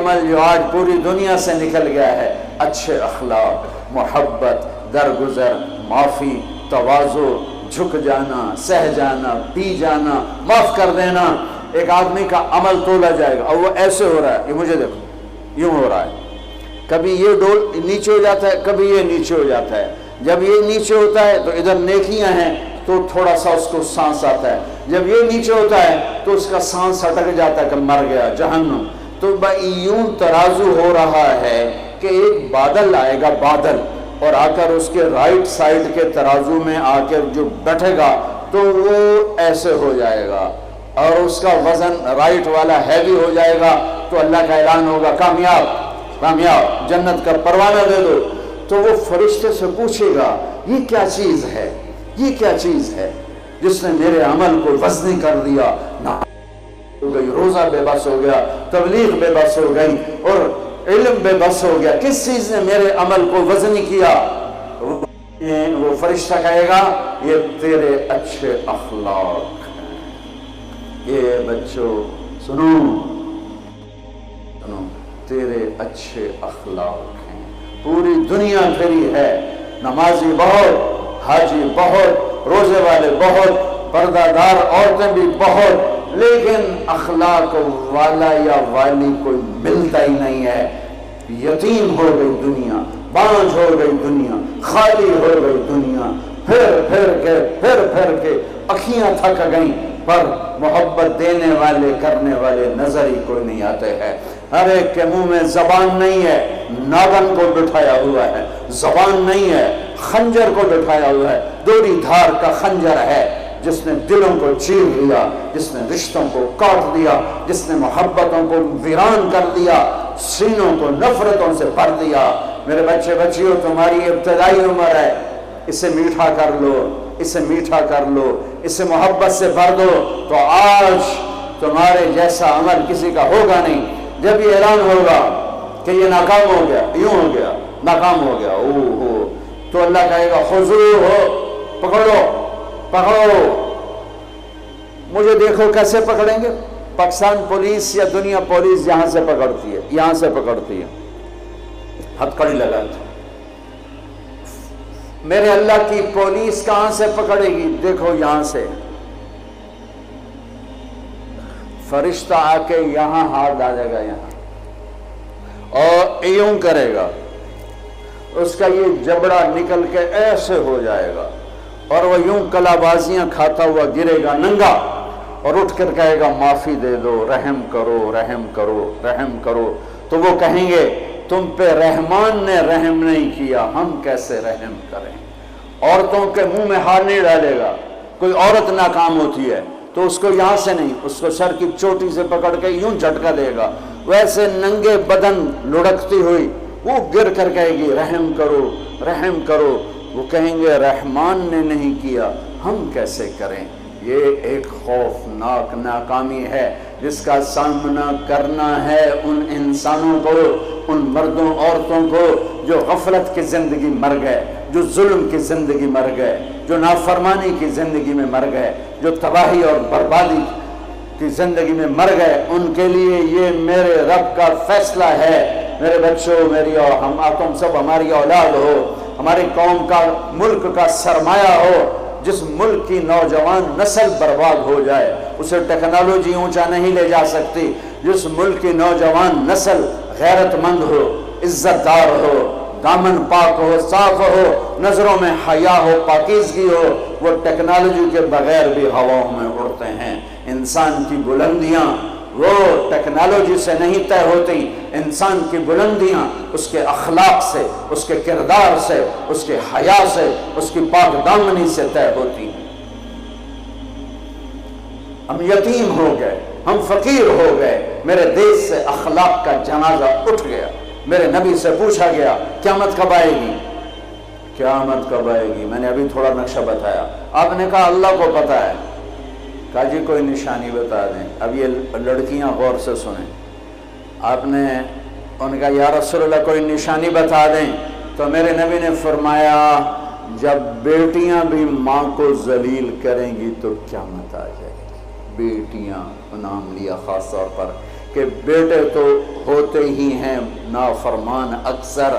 عمل جو آج پوری دنیا سے نکل گیا ہے، اچھے اخلاق، محبت، درگزر، معافی، تواضع، جھک جانا، سہ جانا، پی جانا، معاف کر دینا، ایک آدمی کا عمل تولا جائے گا اور وہ ایسے ہو رہا ہے، یہ مجھے دیکھو یوں ہو رہا ہے، کبھی یہ ڈول نیچے ہو جاتا ہے، کبھی یہ نیچے ہو جاتا ہے، جب یہ نیچے ہوتا ہے تو ادھر نیکیاں ہیں تو تھوڑا سا اس کو سانس آتا ہے، جب یہ نیچے ہوتا ہے تو اس کا سانس اٹک جاتا ہے کہ مر گیا جہنم۔ تو یوں ترازو ہو رہا ہے کہ ایک بادل آئے گا، بادل، اور آ کر اس کے رائٹ سائڈ کے ترازو میں آ کر جو بیٹھے گا تو وہ ایسے ہو جائے گا اور اس کا وزن رائٹ والا ہیوی ہو جائے گا، تو اللہ کا اعلان ہوگا کامیاب کامیاب، جنت کا پروانہ دے دو۔ تو وہ فرشتے سے پوچھے گا یہ کیا چیز ہے، یہ کیا چیز ہے جس نے میرے عمل کو وزنی کر دیا، نہ ہو گئی، روزہ بے بس ہو گیا، تبلیغ بے بس ہو گئی اور علم بے بس ہو گیا، کس چیز نے میرے عمل کو وزنی کیا؟ وہ فرشتہ کہے گا یہ تیرے اچھے اخلاق ہیں۔ یہ بچوں سنو سنو، تیرے اچھے اخلاق ہیں۔ پوری دنیا پھری ہے، نمازی بہت، حاجی بہت، روزے والے بہت، پردہ دار عورتیں بھی بہت، لیکن اخلاق والا یا والی کوئی ملتا ہی نہیں ہے۔ یتیم ہو گئی دنیا، بانجھ ہو گئی دنیا، خالی ہو گئی دنیا، پھر کے اکھیاں تھک گئیں، پر محبت دینے والے کرنے والے نظر ہی کوئی نہیں آتے ہیں۔ ہر ایک کے منہ میں زبان نہیں ہے، ناگن کو بٹھایا ہوا ہے، زبان نہیں ہے، خنجر کو بٹھایا ہوا ہے، دوری دھار کا خنجر ہے جس نے دلوں کو چیر لیا، جس نے رشتوں کو کاٹ دیا، جس نے محبتوں کو ویران کر دیا، سینوں کو نفرتوں سے بھر دیا۔ میرے بچے بچیوں، تمہاری ابتدائی عمر ہے، اسے میٹھا کر لو، اسے میٹھا کر لو، اسے محبت سے بھر دو، تو آج تمہارے جیسا عمل کسی کا ہوگا نہیں۔ جب یہ اعلان ہوگا کہ یہ ناکام ہو گیا، یوں ہو گیا، ناکام ہو گیا، اوہ، تو اللہ کہے گا خذوہ، پکڑو پکڑو۔ مجھے دیکھو کیسے پکڑیں گے؟ پاکستان پولیس یا دنیا پولیس یہاں سے پکڑتی ہے، یہاں سے پکڑتی ہے، ہتھکڑی لگاتی ہے۔ میرے اللہ کی پولیس کہاں سے پکڑے گی؟ دیکھو یہاں سے فرشتہ آ کے یہاں ہاتھ ڈالے گا، یہاں، اور یوں کرے گا، اس کا یہ جبڑا نکل کے ایسے ہو جائے گا اور وہ یوں کلا بازیاں کھاتا ہوا گرے گا ننگا، اور اٹھ کر کہے گا معافی دے دو، رحم کرو رحم کرو رحم کرو۔ تو وہ کہیں گے تم پہ رحمان نے رحم نہیں کیا، ہم کیسے رحم کریں؟ عورتوں کے منہ میں ہاتھ نہیں ڈالے گا۔ کوئی عورت ناکام ہوتی ہے تو اس کو یہاں سے نہیں، اس کو سر کی چوٹی سے پکڑ کے یوں جھٹکا دے گا، ویسے ننگے بدن لڑکتی ہوئی وہ گر کر کہے گی رحم کرو رحم کرو۔ وہ کہیں گے رحمان نے نہیں کیا، ہم کیسے کریں؟ یہ ایک خوفناک ناکامی ہے جس کا سامنا کرنا ہے ان انسانوں کو، ان مردوں عورتوں کو جو غفلت کی زندگی مر گئے، جو ظلم کی زندگی مر گئے، جو نافرمانی کی زندگی میں مر گئے، جو تباہی اور بربادی کی زندگی میں مر گئے۔ ان کے لیے یہ میرے رب کا فیصلہ ہے۔ میرے بچوں، میری اور تم سب ہماری اولاد ہو، ہماری قوم کا، ملک کا سرمایہ ہو۔ جس ملک کی نوجوان نسل برباد ہو جائے اسے ٹیکنالوجی اونچا نہیں لے جا سکتی۔ جس ملک کی نوجوان نسل غیرت مند ہو، عزت دار ہو، دامن پاک ہو، صاف ہو، نظروں میں حیا ہو، پاکیزگی ہو، وہ ٹیکنالوجی کے بغیر بھی ہواؤں میں اڑتے ہیں۔ انسان کی بلندیاں وہ ٹیکنالوجی سے نہیں طے ہوتی، انسان کی بلندیاں اس کے اخلاق سے، اس کے کردار سے، اس کے حیا سے، اس کی پاک دامنی سے طے ہوتی ہیں۔ ہم یتیم ہو گئے، ہم فقیر ہو گئے، میرے دیش سے اخلاق کا جنازہ اٹھ گیا۔ میرے نبی سے پوچھا گیا قیامت کب آئے گی؟ قیامت کب آئے گی؟ میں نے ابھی تھوڑا نقشہ بتایا، آپ نے کہا اللہ کو پتہ ہے۔ کہا جی کوئی نشانی بتا دیں۔ اب یہ لڑکیاں غور سے سنیں۔ آپ نے ان کا یا رسول اللہ کوئی نشانی بتا دیں، تو میرے نبی نے فرمایا جب بیٹیاں بھی ماں کو ذلیل کریں گی تو قیامت آ جائے گی۔ بیٹیاں نام لیا خاص طور پر کہ بیٹے تو ہوتے ہی ہیں نافرمان اکثر،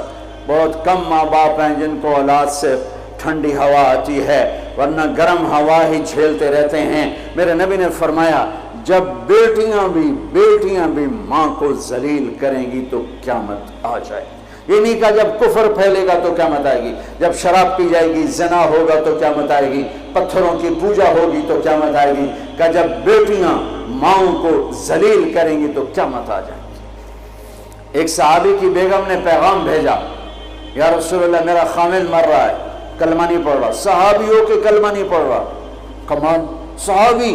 بہت کم ماں باپ ہیں جن کو اولاد سے ٹھنڈی ہوا آتی ہے، ورنہ گرم ہوا ہی جھیلتے رہتے ہیں۔ میرے نبی نے فرمایا جب بیٹیاں بھی ماں کو ذلیل کریں گی تو قیامت آ جائے گی۔ یہ نہیں کہا جب کفر پھیلے گا تو قیامت آئے گی، جب شراب پی جائے گی، زنا ہوگا تو قیامت آئے گی، پتھروں کی پوجا ہوگی تو قیامت آئے گی، کہ جب بیٹیاں ماؤں کو ذلیل کریں گی تو قیامت آ جائے گی۔ ایک صحابی کی بیگم نے پیغام بھیجا، یا رسول اللہ میرا خامل مر رہا ہے، کلمہ نہیں پڑھ رہا۔ صحابی ہو کے کلمہ نہیں پڑھ رہا، کمال صحابی۔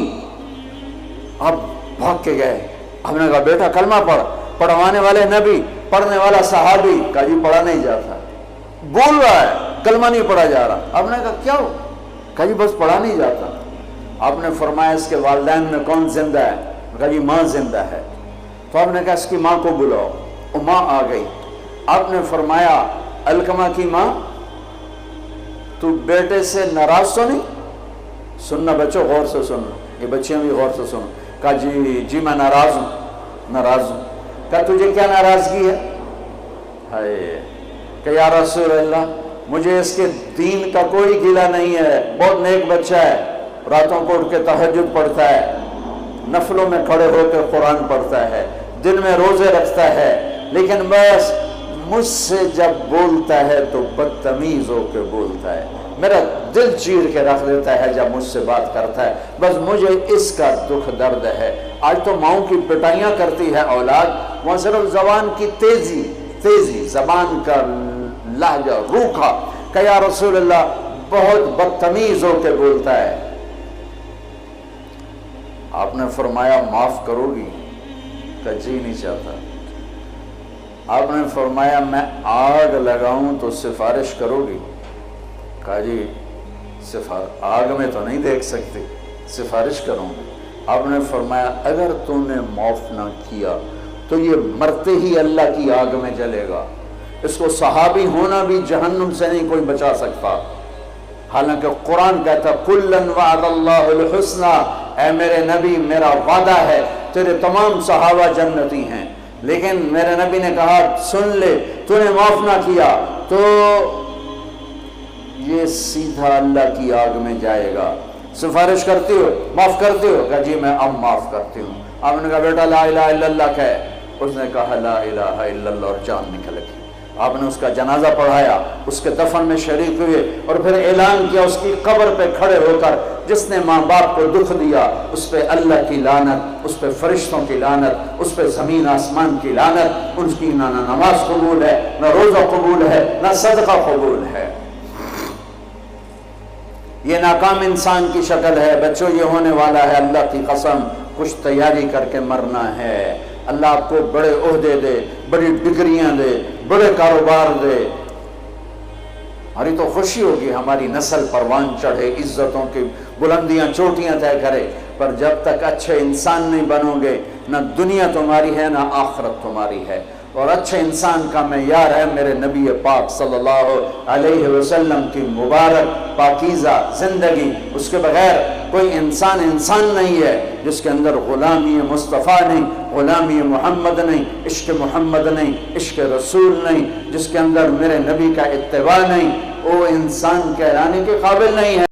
اب بھاگ کے گئے، ہم نے کہا بیٹا کلمہ پڑھ، پڑھوانے والے نبی، پڑھنے والا صحابی، کہا جی پڑھا نہیں جاتا، بول رہا ہے کلمہ نہیں پڑھا جا رہا۔ آپ نے کہا کیا ہو؟ کہا جی بس پڑھا نہیں جاتا۔ آپ نے فرمایا اس کے والدین میں کون زندہ ہے؟ کہا جی ماں زندہ ہے۔ تو آپ نے کہا اس کی ماں کو بلاؤ، وہ ماں آ گئی۔ آپ نے فرمایا علقمہ کی ماں تو بیٹے سے ناراض تو نہیں؟ سننا بچوں، غور سے سننا، یہ بچیاں بھی غور سے سننا۔ کہا جی میں ناراض ہوں۔ کہا تجھے کیا ناراضگی ہے؟ ہائے کہ یا رسول اللہ مجھے اس کے دین کا کوئی گلہ نہیں ہے، بہت نیک بچہ ہے، راتوں کو اٹھ کے تہجد پڑھتا ہے، نفلوں میں کھڑے ہو کے قرآن پڑھتا ہے، دن میں روزے رکھتا ہے، لیکن بس مجھ سے جب بولتا ہے تو بدتمیز ہو کے بولتا ہے، میرا دل چیر کے رکھ دیتا ہے جب مجھ سے بات کرتا ہے، بس مجھے اس کا دکھ درد ہے۔ آج تو ماؤں کی پٹائیاں کرتی ہے اولاد، وہاں صرف زبان کی تیزی، زبان کا لہجہ روکھا، کہ یا رسول اللہ بہت بدتمیز ہو کے بولتا ہے۔ آپ نے فرمایا معاف کرو گی؟ کہ جی نہیں چاہتا۔ آپ نے فرمایا میں آگ لگاؤں تو سفارش کرو گی؟ کہا جی آگ میں تو نہیں دیکھ سکتی، سفارش کروں گی۔ آپ نے فرمایا اگر تم نے معاف نہ کیا تو یہ مرتے ہی اللہ کی آگ میں جلے گا، اس کو صحابی ہونا بھی جہنم سے نہیں کوئی بچا سکتا، حالانکہ قرآن کہتا کُلًّا وعد اللہ الحسنى، اے میرے نبی میرا وعدہ ہے تیرے تمام صحابہ جنتی ہیں، لیکن میرے نبی نے کہا سن لے تو نے معاف نہ کیا تو یہ سیدھا اللہ کی آگ میں جائے گا۔ سفارش کرتی ہو، معاف کرتی ہو؟ کہا جی میں اب معاف کرتی ہوں۔ آپ نے کہا بیٹا لا الہ الا اللہ کہہ، اس نے کہا لا الہ الا اللہ اور جان نکل گئی۔ آپ نے اس کا جنازہ پڑھایا، اس کے دفن میں شریک ہوئے، اور پھر اعلان کیا اس کی قبر پہ کھڑے ہو کر جس نے ماں باپ کو دکھ دیا اس پہ اللہ کی لعنت، اس پہ فرشتوں کی لعنت، اس پہ زمین آسمان کی لعنت، ان کی نہ نماز قبول ہے، نہ روزہ قبول ہے، نہ صدقہ قبول ہے۔ یہ ناکام انسان کی شکل ہے بچوں، یہ ہونے والا ہے اللہ کی قسم، کچھ تیاری کر کے مرنا ہے۔ اللہ آپ کو بڑے عہدے دے، بڑی ڈگریاں دے، بڑے کاروبار دے، ہماری تو خوشی ہوگی ہماری نسل پروان چڑھے، عزتوں کی بلندیاں چوٹیاں طے کرے، پر جب تک اچھے انسان نہیں بنو گے نہ دنیا تمہاری ہے نہ آخرت تمہاری ہے۔ اور اچھے انسان کا معیار ہے میرے نبی پاک صلی اللہ علیہ وسلم کی مبارک پاکیزہ زندگی، اس کے بغیر کوئی انسان نہیں ہے جس کے اندر غلامی مصطفیٰ نہیں، غلامی محمد نہیں، عشق محمد نہیں، عشق رسول نہیں، جس کے اندر میرے نبی کا اتباع نہیں، وہ انسان کہلانے کے قابل نہیں ہے۔